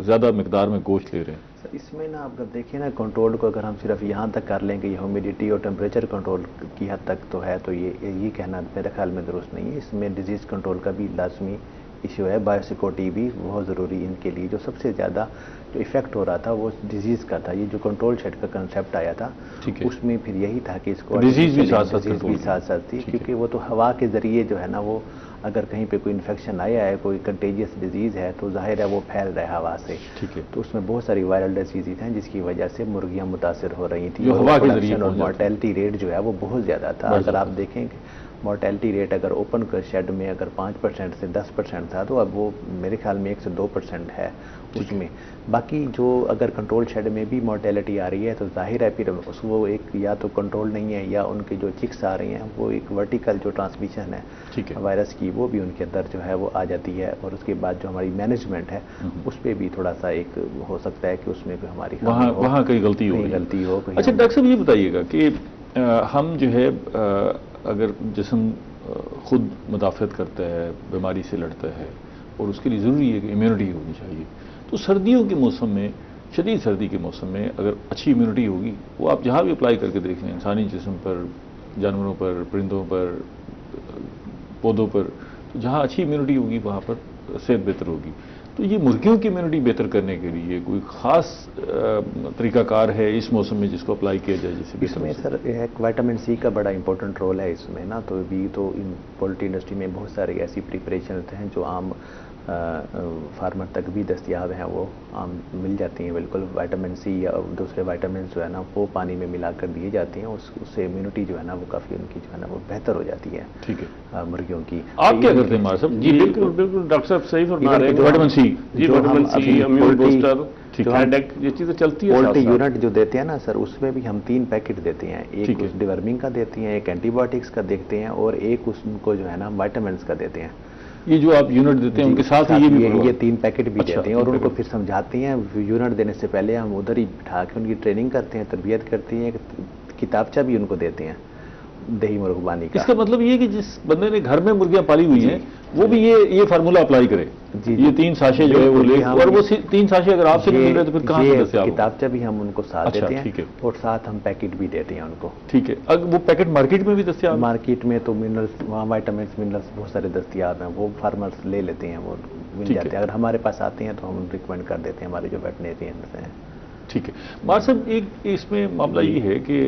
زیادہ مقدار میں گوشت لے رہے ہیں. اس میں نا آپ اگر دیکھیں نا کنٹرول کو اگر ہم صرف یہاں تک کر لیں کہ یہ ہیومیڈیٹی اور ٹیمپریچر کنٹرول کی حد تک تو ہے تو یہ کہنا میرے خیال میں درست نہیں ہے. اس میں ڈیزیز کنٹرول کا بھی لازمی ایشو ہے. بایو سیکورٹی بھی بہت ضروری ان کے لیے. جو سب سے زیادہ جو ایفیکٹ ہو رہا تھا وہ ڈیزیز کا تھا. یہ جو کنٹرول شیڈ کا کنسیپٹ آیا تھا اس میں پھر یہی تھا کہ اس کو ڈیزیز بھی ساتھ ساتھ تھی کیونکہ وہ تو ہوا کے ذریعے جو ہے نا وہ اگر کہیں پہ کوئی انفیکشن آیا ہے، کوئی کنٹیجیس ڈیزیز ہے تو ظاہر ہے وہ پھیل رہا ہے ہوا سے. تو اس میں بہت ساری وائرل ڈیزیز ہیں جس کی وجہ سے مرغیاں متاثر ہو رہی تھیں اور مورٹیلٹی ریٹ جو ہے وہ بہت زیادہ تھا. اگر آپ دیکھیں کہ مورٹیلٹی ریٹ اگر اوپن شیڈ میں اگر 5% سے 10% تھا تو اب وہ میرے خیال میں 1 سے 2% ہے اس میں. باقی جو اگر کنٹرول شیڈ میں بھی مورٹیلٹی آ رہی ہے تو ظاہر ہے پھر وہ ایک یا تو کنٹرول نہیں ہے یا ان کے جو چکس آ رہی ہیں وہ ایک ورٹیکل جو ٹرانسمیشن ہے وائرس کی وہ بھی ان کے اندر جو ہے وہ آ جاتی ہے. اور اس کے بعد جو ہماری مینجمنٹ ہے اس پہ بھی تھوڑا سا ایک ہو سکتا ہے کہ اس میں کوئی ہماری وہاں کوئی غلطی ہو. اچھا ڈاکٹر صاحب یہ بتائیے گا کہ ہم جو ہے اگر جسم خود مدافعت کرتا ہے، بیماری سے لڑتا ہے اور اس کے لیے ضروری ہے کہ امیونٹی ہونی چاہیے، تو سردیوں کے موسم میں، شدید سردی کے موسم میں اگر اچھی امیونٹی ہوگی وہ آپ جہاں بھی اپلائی کر کے دیکھ لیں، انسانی جسم پر، جانوروں پر، پرندوں پر، پودوں پر، تو جہاں اچھی امیونٹی ہوگی وہاں پر صحت بہتر ہوگی. تو یہ مرغیوں کی امیونٹی بہتر کرنے کے لیے کوئی خاص طریقہ کار ہے اس موسم میں جس کو اپلائی کیا جائے؟ جیسے اس میں سر ایک وائٹامن سی کا بڑا امپورٹنٹ رول ہے اس میں نا. تو پولٹری انڈسٹری میں بہت ساری ایسی پریپریشنز ہیں جو عام فارمر تک بھی دستیاب ہیں، وہ عام مل جاتی ہیں بالکل. وائٹامن سی یا دوسرے وائٹامنس جو ہے نا وہ پانی میں ملا کر دیے جاتے ہیں. اس سے امیونٹی جو ہے نا وہ کافی ان کی جو ہے نا وہ بہتر ہو جاتی ہے. ٹھیک ہے مرغیوں کی. آپ کیا کرتے ہیں ہمارے صاحب؟ جی بالکل ڈاکٹر صاحب صحیح فرما رہے ہیں. Vitamin C, vitamin C, immune booster, یہ چیزیں چلتی ہیں. پولٹری یونٹ جو دیتے ہیں نا سر اس میں بھی ہم 3 پیکٹ دیتے ہیں. ایک اس ڈیورمنگ کا دیتے ہیں، ایک اینٹی بایوٹکس کا دیتے ہیں اور ایک اس کو جو ہے نا وائٹامنس کا دیتے ہیں. یہ جو آپ یونٹ دیتے ہیں ان کے ساتھ یہ 3 پیکٹ بھی دیتے ہیں اور ان کو پھر سمجھاتے ہیں. یونٹ دینے سے پہلے ہم ادھر ہی بٹھا کے ان کی ٹریننگ کرتے ہیں، تربیت کرتے ہیں. کتابچہ بھی ان کو دیتے ہیں دیہی مرغبانی کا. اس کا مطلب یہ کہ جس بندے نے گھر میں مرغیاں پالی ہوئی ہیں وہ بھی یہ فارمولا اپلائی کرے. یہ 3 ساشے جو ہے وہ لے، اور وہ 3 ساشے اگر آپ سے نہیں مل رہے تو پھر کہاں سے دستیاب؟ کتابچہ بھی ہم ان کو ساتھ دیتے ہیں اور ساتھ ہم پیکٹ بھی دیتے ہیں ان کو. ٹھیک ہے. اگر وہ پیکٹ مارکیٹ میں بھی دستیاب؟ مارکیٹ میں تو منرلس، وہاں وائٹامنس منرلس بہت سارے دستیاب ہیں، وہ فارمرز لے لیتے ہیں، وہ مل جاتے ہیں. اگر ہمارے پاس آتے ہیں تو ہم ریکمینڈ کر دیتے ہیں ہمارے جو ویٹنیرینز ہیں. ٹھیک ہے. مار صاحب ایک اس میں معاملہ یہ ہے کہ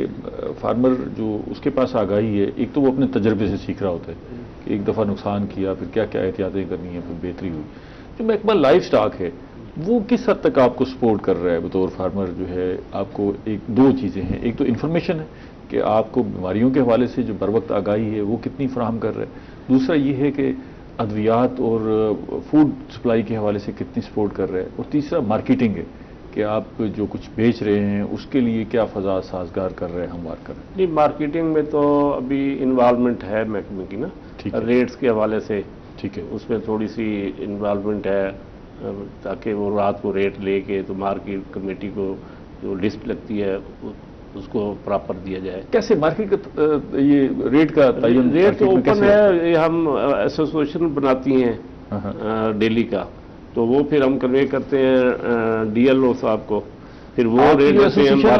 فارمر جو اس کے پاس آگاہی ہے، ایک تو وہ اپنے تجربے سے سیکھ رہا ہوتا ہے کہ ایک دفعہ نقصان کیا پھر کیا کیا احتیاطیں کرنی ہیں پھر بہتری ہوئی. جو محکمہ لائف سٹاک ہے وہ کس حد تک آپ کو سپورٹ کر رہا ہے بطور فارمر؟ جو ہے آپ کو دو چیزیں ہیں، ایک تو انفارمیشن ہے کہ آپ کو بیماریوں کے حوالے سے جو بر وقت آگاہی ہے وہ کتنی فراہم کر رہا ہے، دوسرا یہ ہے کہ ادویات اور فوڈ سپلائی کے حوالے سے کتنی سپورٹ کر رہا ہے، اور تیسرا مارکیٹنگ ہے کہ آپ جو کچھ بیچ رہے ہیں اس کے لیے کیا فضا سازگار کر رہے ہیں، ہموار کر رہے ہیں. نہیں، مارکیٹنگ میں تو ابھی انوالومنٹ ہے محکمے کی نا، ریٹس کے حوالے سے ٹھیک ہے، اس میں تھوڑی سی انوالومنٹ ہے تاکہ وہ رات کو ریٹ لے کے تو مارکیٹ کمیٹی کو جو لسٹ لگتی ہے اس کو پراپر دیا جائے. کیسے مارکیٹ کا یہ ریٹ کا تعین؟ ریٹ تو اوپن ہے، یہ ہم ایسوسیشن بناتی ہیں ڈیلی کا، تو وہ پھر ہم کنوے کرتے ہیں ڈی ایل او صاحب کو، پھر وہ ریٹ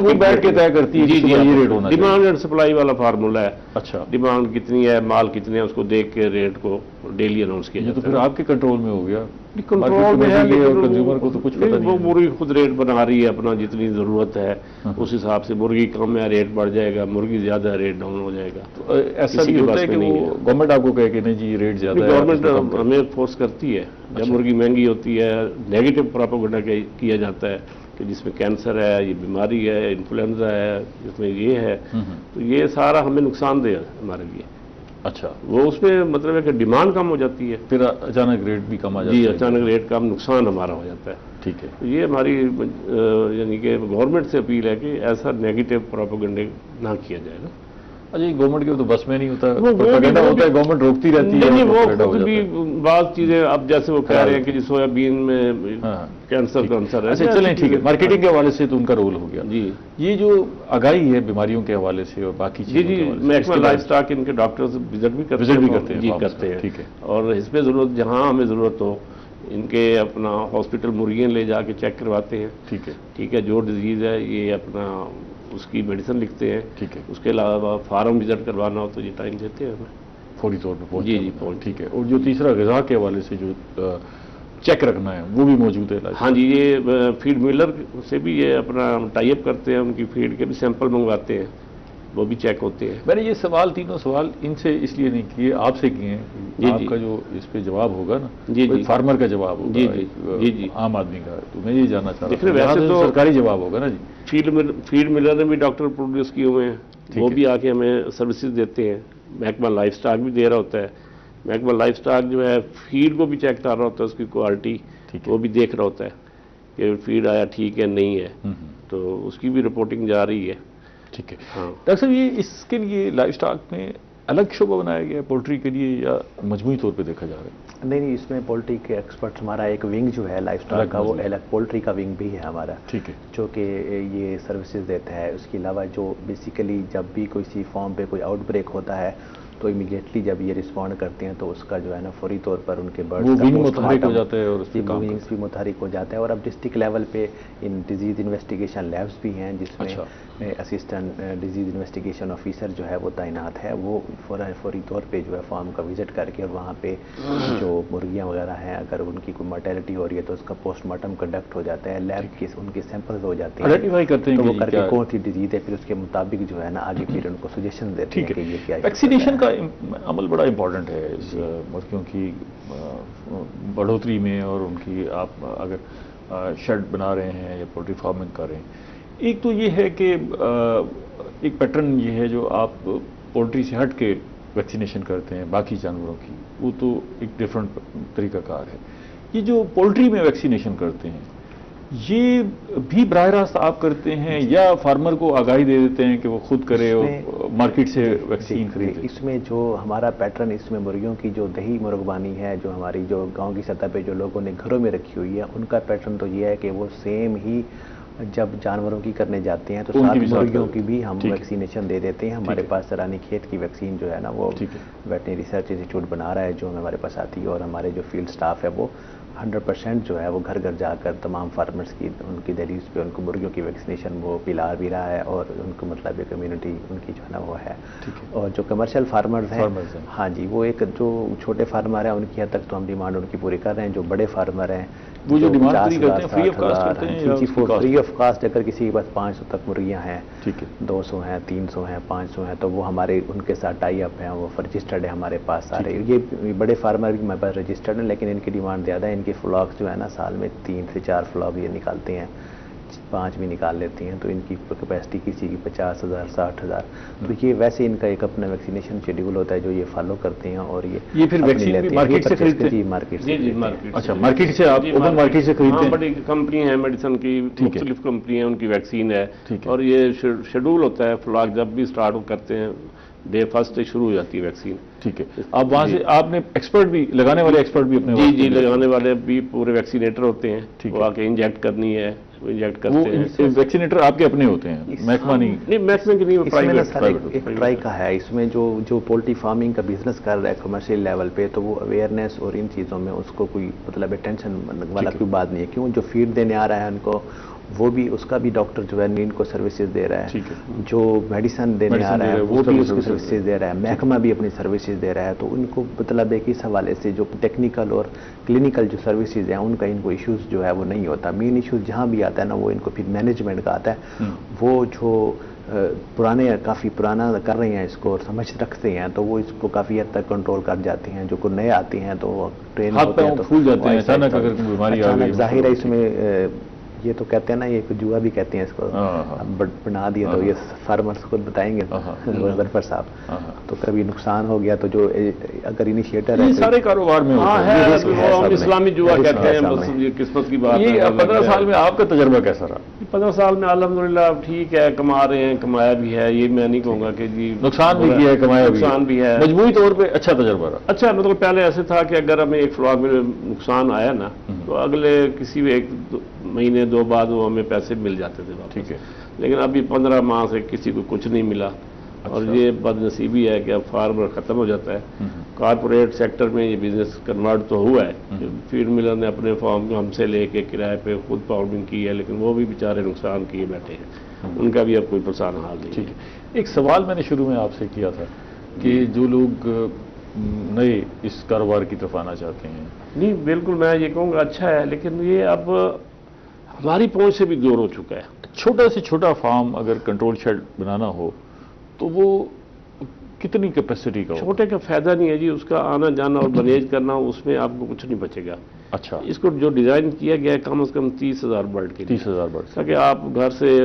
وہ بیٹھ کے طے کرتی ہے. جی جی، یہ ریٹ ہونا ڈیمانڈ اینڈ سپلائی والا فارمولا ہے. اچھا، ڈیمانڈ کتنی ہے، مال کتنے ہے، اس کو دیکھ کے ریٹ کو ڈیلی اناؤنس کیا یہ جاتا تو پھر آپ کے کنٹرول میں ہو گیا. کنٹرول میں ہے، اور کنزیومر کو تو کچھ پتہ نہیں وہ مرغی خود ریٹ بنا رہی ہے اپنا جتنی ضرورت ہے اس حساب سے. مرغی کم ہے ریٹ بڑھ جائے گا، مرغی زیادہ ہے ریٹ ڈاؤن ہو جائے گا. ایسا بھی ہوتا ہے کہ وہ گورنمنٹ آپ کو کہے کہ نہیں جی ریٹ زیادہ ہے؟ گورنمنٹ ہمیں فورس کرتی ہے جب مرغی مہنگی ہوتی ہے، نیگیٹو پروپیگنڈا کیا جاتا ہے کہ جس میں کینسر ہے، یہ بیماری ہے، انفلوئنزا ہے، جس میں یہ ہے، تو یہ سارا ہمیں نقصان دہ ہے ہمارے لیے. اچھا، وہ اس میں مطلب ہے کہ ڈیمانڈ کم ہو جاتی ہے، پھر اچانک ریٹ بھی کم آ جاتا ہے. جی، اچانک ریٹ کم، نقصان ہمارا ہو جاتا ہے. ٹھیک ہے، تو یہ ہماری یعنی کہ گورنمنٹ سے اپیل ہے کہ ایسا نیگیٹو پروپیگنڈے نہ کیا جائے گا. اچھا، یہ گورنمنٹ کے تو بس میں نہیں ہوتا، پروپیگنڈا ہوتا ہے، گورنمنٹ روکتی رہتی ہے. نہیں، وہ خود بھی بعض چیزیں اب جیسے وہ کہہ رہے ہیں کہ جی سویا بین میں کینسر ہے. اچھا چلیں ٹھیک ہے، مارکیٹنگ کے حوالے سے تو ان کا رول ہو گیا. جی، یہ جو آگاہی ہے بیماریوں کے حوالے سے اور باقی جی چیزوں جی، کے حوالے سے، محکمہ لائف سٹاک ان کے ڈاکٹرز وزٹ بھی کرتے ہیں. جی کرتے ہیں. ٹھیک ہے، اور اس پہ ضرورت جہاں ہمیں ضرورت ہو ان کے اپنا ہاسپٹل مرغیاں لے جا کے چیک کرواتے ہیں. ٹھیک ہے، ٹھیک ہے، جو ڈیزیز ہے یہ اپنا اس کی میڈیسن لکھتے ہیں. ٹھیک ہے، اس کے علاوہ فارم وزٹ کروانا ہو تو یہ ٹائم دیتے ہیں ہمیں فوری طور پہ پہنچ. جی پہنچ. ٹھیک ہے، اور جو تیسرا غذا کے حوالے سے جو چیک رکھنا ہے وہ بھی موجود ہے. ہاں جی، یہ فیڈ ملر سے بھی یہ اپنا ٹائی اپ کرتے ہیں، ان کی فیڈ کے بھی سیمپل منگواتے ہیں، وہ بھی چیک ہوتے ہیں. میں نے یہ تینوں سوال ان سے اس لیے نہیں کیے، آپ سے کیے ہیں. آپ کا جو اس پہ جواب ہوگا نا، جی جی، فارمر کا جواب ہوگا، جی جی، عام آدمی کا، تو میں یہ جاننا چاہ رہا ہوں. ویسے تو سرکاری جواب ہوگا نا جی. فیڈ ملر نے بھی ڈاکٹر پروڈیوس کیے ہوئے ہیں، وہ بھی آ کے ہمیں سروسز دیتے ہیں. محکمہ لائف سٹاک بھی دے رہا ہوتا ہے. محکمہ لائف سٹاک جو ہے فیڈ کو بھی چیک کر رہا ہوتا ہے، اس کی کوالٹی وہ بھی دیکھ رہا ہوتا ہے کہ فیڈ آیا ٹھیک ہے نہیں ہے، تو اس کی بھی رپورٹنگ جا رہی ہے. ٹھیک ہے. ہاں ڈاکٹر صاحب، یہ اس کے لیے لائف سٹاک میں الگ شعبہ بنایا گیا ہے پولٹری کے لیے یا مجموعی طور پہ دیکھا جا رہا ہے؟ نہیں، اس میں پولٹری کے ایکسپرٹس ہمارا ایک ونگ جو ہے لائف سٹاک کا، وہ الگ پولٹری کا ونگ بھی ہے ہمارا. ٹھیک ہے، جو کہ یہ سروسز دیتا ہے. اس کے علاوہ جو بیسیکلی جب بھی کسی فارم پہ کوئی آؤٹ بریک ہوتا ہے تو امیڈیٹلی جب یہ رسپونڈ کرتے ہیں تو اس کا جو ہے نا فوری طور پر ان کے برڈز وہ ونگ متحرک ہو جاتا ہے اور اس پہ کام ونگز بھی متحرک ہو جاتا ہے. اور اب ڈسٹرکٹ لیول پہ ان ڈیزیز انویسٹیگیشن لیبس بھی ہیں جس میں اسسٹنٹ ڈیزیز انویسٹیگیشن آفیسر جو ہے وہ تعینات ہے. وہ فوری طور پہ جو ہے فارم کا وزٹ کر کے وہاں پہ جو مرغیاں وغیرہ ہیں اگر ان کی کوئی مرٹیلٹی ہو رہی ہے تو اس کا پوسٹ مارٹم کنڈکٹ ہو جاتا ہے. لیب کے ان کے سیمپلز ہو جاتے ہیں، آئیڈینٹیفائی کرتے ہیں تو وہ کر کے کون سی ڈیزیز ہے، پھر اس کے مطابق جو ہے نا آگے پھر ان کو سجیشن دیتے ہیں کہ یہ کیا ہے. ویکسینیشن کا عمل بڑا امپورٹنٹ ہے اس مرغیوں کی بڑھوتری میں، اور ان کی آپ اگر شیڈ بنا رہے ہیں یا پولٹری فارمنگ کر رہے ہیں. ایک تو یہ ہے کہ ایک پیٹرن یہ ہے جو آپ پولٹری سے ہٹ کے ویکسینیشن کرتے ہیں باقی جانوروں کی، وہ تو ایک ڈفرینٹ طریقہ کار ہے. یہ جو پولٹری میں ویکسینیشن کرتے ہیں یہ بھی براہ راست آپ کرتے ہیں یا فارمر کو آگاہی دے دیتے ہیں کہ وہ خود کرے اور مارکیٹ سے ویکسین خریدے؟ اس میں جو ہمارا پیٹرن، اس میں مرغیوں کی جو دہی مرغبانی ہے جو ہماری جو گاؤں کی سطح پہ جو لوگوں نے گھروں میں رکھی ہوئی ہے، ان کا پیٹرن تو یہ ہے کہ وہ سیم ہی جب جانوروں کی کرنے جاتے ہیں تو ساتھ مرغیوں کی بھی ہم ویکسینیشن دے دیتے ہیں. ہمارے پاس رانی کھیت کی ویکسین جو ہے نا وہ ویٹنری ریسرچ انسٹیٹیوٹ بنا رہا ہے جو ہمارے پاس آتی ہے، اور ہمارے جو فیلڈ سٹاف ہے وہ 100% جو ہے وہ گھر گھر جا کر تمام فارمرز کی ان کی دہلیز پہ ان کو مرغیوں کی ویکسینیشن وہ پلا بھی رہا ہے، اور ان کو مطلب کمیونٹی ان کی جو ہے نا وہ ہے. اور جو کمرشل فارمرز ہیں ہاں جی، وہ ایک جو چھوٹے فارمر ہیں ان کی حد تک تو ہم ڈیمانڈ ان کی پوری کر رہے ہیں. جو بڑے فارمر ہیں وہ جو ڈیمانڈ پوری کرتے ہیں فری آف کاسٹ کرتے ہیں یا فری آف کاسٹ اگر کسی کے پاس 500 تک مرغیاں ہیں، ٹھیک ہے، 200 ہیں، 300 ہیں، 500 ہیں، تو وہ ہمارے ان کے ساتھ ٹائی اپ ہیں، وہ رجسٹرڈ ہے ہمارے پاس سارے. یہ بڑے فارمر بھی ہمارے پاس رجسٹرڈ ہیں، لیکن ان کی ڈیمانڈ زیادہ ہے. ان کی فلاکس جو ہے نا سال میں 3 سے 4 فلاک یہ نکالتے ہیں، 5 بھی نکال لیتی ہیں. تو ان کی کیپیسٹی کسی کی 50,000 60,000. تو یہ ویسے ان کا ایک اپنا ویکسینیشن شیڈیول ہوتا ہے جو یہ فالو کرتے ہیں، اور یہ پھر ویکسین بھی مارکیٹ سے خریدتے ہیں؟ جی مارکیٹ سے. جی مارکیٹ. اچھا، مارکیٹ سے آپ اوپن مارکیٹ سے خریدتے ہیں؟ بڑی کمپنی ہیں میڈیسن کی، مختلف کمپنی ہیں، ان کی ویکسین ہے. اور یہ شیڈول ہوتا ہے، فلاک جب بھی سٹارٹ کرتے ہیں ڈے فرسٹ سے شروع ہو جاتی ہے ویکسین. ٹھیک ہے. آپ وہاں سے آپ نے ایکسپرٹ بھی لگانے والے ایکسپرٹ بھی اپنے جی لگانے والے بھی پورے ویکسینیٹر ہوتے ہیں. وہ آ کے انجیکٹ کرنی ہے، انجیکٹ کرتے ہیں. ویکسینیٹر آپ کے اپنے ہوتے ہیں، محکمہ نہیں؟ محکمے کی نہیں، ایک ٹرائی کا ہے. اس میں جو پولٹری فارمنگ کا بزنس کر رہا ہے کمرشل لیول پہ، تو وہ اویئرنیس اور ان چیزوں میں اس کو کوئی مطلب ٹینشن والا کوئی بات نہیں ہے. کیوں جو فیڈ دینے آ رہا ہے ان کو، وہ بھی اس کا بھی ڈاکٹر جو ہے ان کو سروسز دے رہا ہے. جو میڈیسن دینے آ رہا ہے وہ بھی اس کی سروسز دے رہا ہے. محکمہ بھی اپنی سروسز دے رہا ہے. تو ان کو مطلب ہے کہ اس حوالے سے جو ٹیکنیکل اور کلینکل جو سروسز ہیں ان کا ان کو ایشوز جو ہے وہ نہیں ہوتا. مین ایشوز جہاں بھی آتا ہے نا وہ ان کو پھر مینجمنٹ کا آتا ہے. وہ جو کافی پرانا کر رہے ہیں اس کو اور سمجھ رکھتے ہیں، تو وہ اس کو کافی حد تک کنٹرول کر جاتے ہیں. جو نئے آتے ہیں تو وہ ٹرین ہوتے ہیں تو پھول جاتے ہیں اچانک، اگر کوئی بیماری آ گئی ظاہر ہے. اس میں یہ تو کہتے ہیں نا، یہ جوا بھی کہتے ہیں اس کو، بنا دیا. تو یہ فارمرز خود بتائیں گے ظفر صاحب. تو کبھی نقصان ہو گیا تو جو اگر انیشیٹر ہے سارے کاروبار میں اسلامی جوا کہتے ہیں. بس یہ قسمت کی بات ہے. یہ 15 سال میں آپ کا تجربہ کیسا رہا؟ 15 سال میں الحمدللہ ٹھیک ہے، کما رہے ہیں، کمایا بھی ہے. یہ میں نہیں کہوں گا کہ جی نقصان بھی کیا ہے، کمایا نقصان بھی ہے. مجموعی طور پہ اچھا تجربہ رہا. اچھا، مطلب پہلے ایسے تھا کہ اگر ہمیں ایک فلاک میں نقصان آیا نا تو اگلے کسی بھی 1 مہینے 2 بعد وہ ہمیں پیسے مل جاتے تھے. ٹھیک ہے. لیکن ابھی 15 ماہ سے کسی کو کچھ نہیں ملا. اور یہ بد نصیبی ہے کہ اب فارمر ختم ہو جاتا ہے. کارپوریٹ سیکٹر میں یہ بزنس کنورٹ تو ہوا ہے. فیڈ ملر نے اپنے فارم کو ہم سے لے کے کرائے پہ خود پاؤڈنگ کی ہے، لیکن وہ بھی بیچارے نقصان کیے بیٹھے ہیں. ان کا بھی اب کوئی پریشان حال نہیں. ٹھیک ہے. ایک سوال میں نے شروع میں آپ سے کیا تھا کہ جو لوگ نئے اس کاروبار کی طرف آنا چاہتے ہیں. نہیں بالکل، میں یہ کہوں گا اچھا ہے، لیکن یہ اب ہماری پہنچ سے بھی دور ہو چکا ہے. چھوٹا سے چھوٹا فارم اگر کنٹرول شیڈ بنانا ہو تو وہ کتنی کیپیسٹی کا ہو؟ چھوٹے کا فائدہ نہیں ہے جی. اس کا آنا جانا اور مینیج کرنا، اس میں آپ کو کچھ نہیں بچے گا. اچھا. اس کو جو ڈیزائن کیا گیا ہے کم از کم 30,000 برڈ کے لیے. 30,000 برڈ، تاکہ آپ گھر سے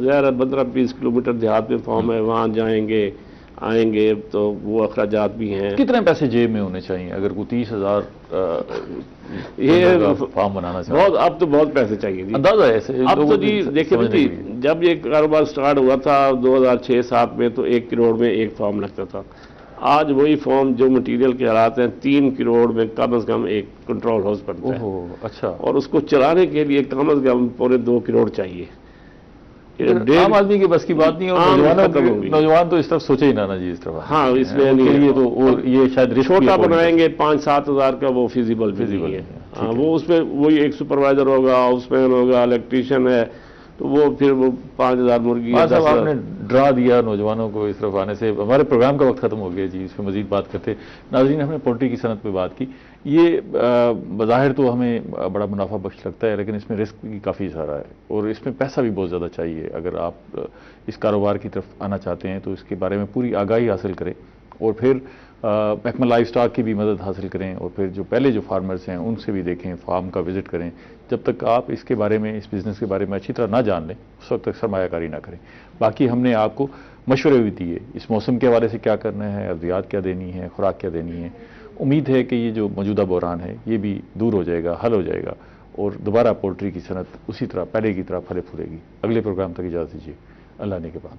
ظاہر 15-20 کلومیٹر دیہات میں فارم ہے، وہاں جائیں گے آئیں گے تو وہ اخراجات بھی ہیں. کتنے پیسے جیب میں ہونے چاہیے اگر کوئی 30,000 یہ فارم بنانا چاہیے؟ بہت، اب تو بہت پیسے چاہیے جی. اندازہ ایسے اب تو جی دیکھیں جی، جب یہ کاروبار سٹارٹ ہوا تھا 2006-07 میں تو 1 کروڑ میں ایک فارم لگتا تھا. آج وہی فارم جو مٹیریل کے حالات ہیں 3 کروڑ میں کم از کم ایک کنٹرول ہاؤس بنتا ہے. اچھا. اور اس کو چلانے کے لیے کم از کم پورے 2 کروڑ چاہیے. عام آدمی کی بس کی بات نہیں ہے. نوجوان تو اس طرف سوچے ہی نہ جی اس طرف. ہاں، اس میں نہیں تو یہ شاید چھوٹا بنائیں گے 5-7 ہزار کا، وہ فیزیبل ہے. ہاں، وہ اس میں وہی ایک سپروائزر ہوگا، ہاؤس مین ہوگا، الیکٹریشین ہے، تو وہ پھر وہ 5,000 مرغی. صاحب آپ نے ڈرا دیا نوجوانوں کو اس طرف آنے سے. ہمارے پروگرام کا وقت ختم ہو گیا جی، اس پہ مزید بات کرتے. ناظرین، ہم نے پولٹری کی صنعت پہ بات کی. یہ بظاہر تو ہمیں بڑا منافع بخش لگتا ہے، لیکن اس میں رسک بھی کافی سارا ہے اور اس میں پیسہ بھی بہت زیادہ چاہیے. اگر آپ اس کاروبار کی طرف آنا چاہتے ہیں تو اس کے بارے میں پوری آگاہی حاصل کریں اور پھر محکمہ لائف سٹاک کی بھی مدد حاصل کریں اور پھر جو پہلے جو فارمرز ہیں ان سے بھی دیکھیں، فارم کا وزٹ کریں. جب تک آپ اس کے بارے میں، اس بزنس کے بارے میں اچھی طرح نہ جان لیں اس وقت تک سرمایہ کاری نہ کریں. باقی ہم نے آپ کو مشورے بھی دیے اس موسم کے حوالے سے کیا کرنا ہے، ادویات کیا دینی ہے، خوراک کیا دینی ہے. امید ہے کہ یہ جو موجودہ بحران ہے یہ بھی دور ہو جائے گا، حل ہو جائے گا اور دوبارہ پولٹری کی صنعت اسی طرح پہلے کی طرح پھلے پھولے گی. اگلے پروگرام تک اجازت دیجیے. اللہ نے کے بعد.